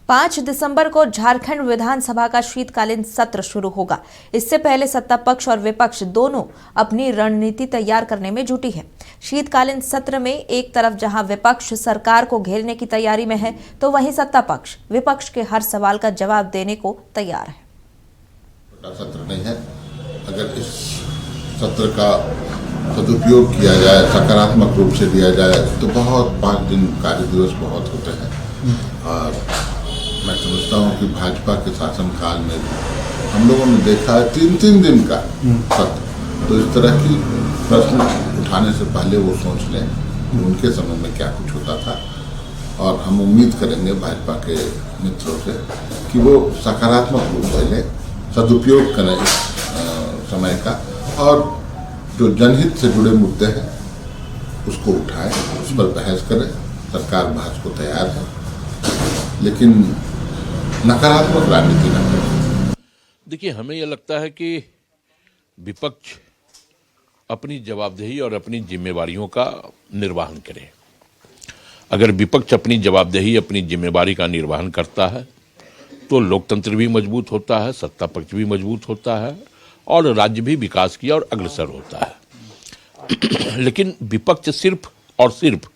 5 दिसंबर को झारखंड विधानसभा का शीतकालीन सत्र शुरू होगा। इससे पहले सत्ता पक्ष और विपक्ष दोनों अपनी रणनीति तैयार करने में जुटी है। शीतकालीन सत्र में एक तरफ जहां विपक्ष सरकार को घेरने की तैयारी में है, तो वहीं सत्ता पक्ष विपक्ष के हर सवाल का जवाब देने को तैयार है। सत्र नहीं है, अगर इस सत्र का सदुपयोग किया जाए, सकारात्मक रूप से दिया जाए तो बहुत 5 दिन कार्य दिवस बहुत होते हैं। और मैं समझता हूँ कि भाजपा के शासनकाल में हम लोगों ने देखा है 3-3 दिन का सत्र। तो इस तरह की प्रश्न उठाने से पहले वो सोच लें कि उनके समय में क्या कुछ होता था। और हम उम्मीद करेंगे भाजपा के मित्रों से कि वो सकारात्मक रूप से लें, सदुपयोग करें इस समय का, और जो जनहित से जुड़े मुद्दे हैं उसको उठाएं, उस पर बहस करें। सरकार बहस को तैयार है, लेकिन नकारात्मक राजनीति न करें। देखिए, हमें यह लगता है कि विपक्ष अपनी जवाबदेही और अपनी जिम्मेवारियों का निर्वहन करे। अगर विपक्ष अपनी जवाबदेही, अपनी जिम्मेवारी का निर्वहन करता है तो लोकतंत्र भी मजबूत होता है, सत्ता पक्ष भी मजबूत होता है और राज्य भी विकास की ओर अग्रसर होता है। लेकिन विपक्ष सिर्फ और सिर्फ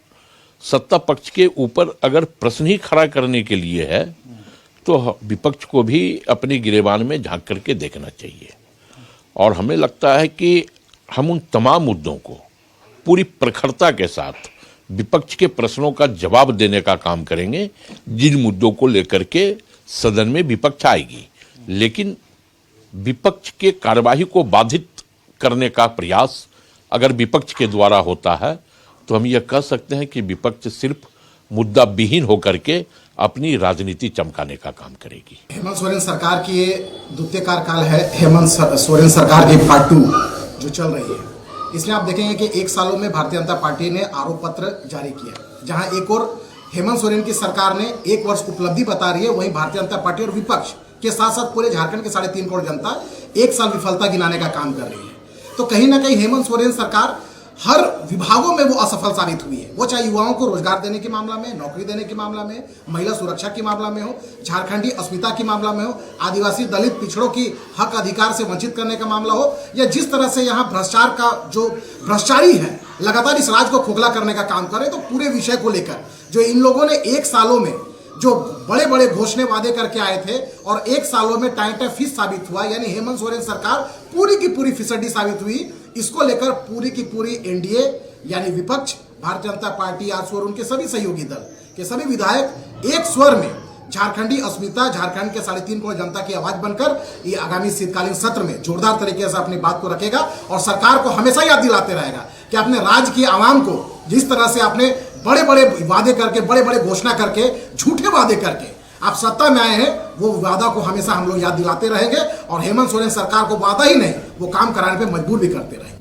सत्ता पक्ष के ऊपर अगर प्रश्न ही खड़ा करने के लिए है तो विपक्ष को भी अपनी गिरेबान में झांक करके देखना चाहिए। और हमें लगता है कि हम उन तमाम मुद्दों को पूरी प्रखरता के साथ विपक्ष के प्रश्नों का जवाब देने का काम करेंगे, जिन मुद्दों को लेकर के सदन में विपक्ष आएगी। लेकिन विपक्ष के कार्यवाही को बाधित करने का प्रयास अगर विपक्ष के द्वारा होता है तो हम यह कह सकते हैं कि विपक्ष सिर्फ मुद्दा विहीन होकर के अपनी राजनीति चमकाने का काम करेगी। हेमंत सोरेन सरकार की ये द्वितीय कार्यकाल है। हेमंत सोरेन सरकार की पार्ट 2 जो चल रही है, इसमें आप देखेंगे कि 1 सालों में भारतीय जनता पार्टी ने आरोप पत्र जारी किया, जहां एक और हेमंत सोरेन की सरकार ने 1 वर्ष उपलब्धि बता रही है, वहीं भारतीय जनता पार्टी और विपक्ष के साथ साथ पूरे झारखंड के 3.5 करोड़ जनता 1 साल विफलता गिनाने का काम कर रही है। तो कहीं ना कहीं हेमंत सोरेन सरकार हर विभागों में वो असफल साबित हुई है। वो चाहे युवाओं को रोजगार देने के मामला में, नौकरी देने के मामला में, महिला सुरक्षा के मामला में हो, झारखंडी अस्मिता के मामला में हो, आदिवासी दलित पिछड़ों की हक अधिकार से वंचित करने का मामला हो, या जिस तरह से यहाँ भ्रष्टाचार का जो भ्रष्टाचारी है लगातार इस राज्य को खोखला करने का काम करे। तो पूरे विषय को लेकर जो इन लोगों ने 1 सालों में जो बड़े बड़े घोषणे वादे करके आए थे और 1 सालों में टाइम फिश साबित हुआ, यानी हेमंत सोरेन सरकार पूरी की पूरी फिसड्डी साबित हुई। इसको लेकर पूरी की पूरी एनडीए यानी विपक्ष, भारतीय जनता पार्टी, आजसू और उनके सभी सहयोगी दल के सभी विधायक एक स्वर में झारखंडी अस्मिता, झारखंड के 3.5 करोड़ जनता की आवाज बनकर ये आगामी शीतकालीन सत्र में जोरदार तरीके से अपनी बात को रखेगा और सरकार को हमेशा याद दिलाते रहेगा कि अपने राज्य की आवाम को जिस तरह से आपने बड़े बड़े वादे करके, बड़े बड़े घोषणा करके, झूठे वादे करके आप सत्ता में आए हैं, वो वादा को हमेशा हम लोग याद दिलाते रहेंगे और हेमंत सोरेन सरकार को वादा ही नहीं, वो काम कराने पे मजबूर भी करते रहेंगे।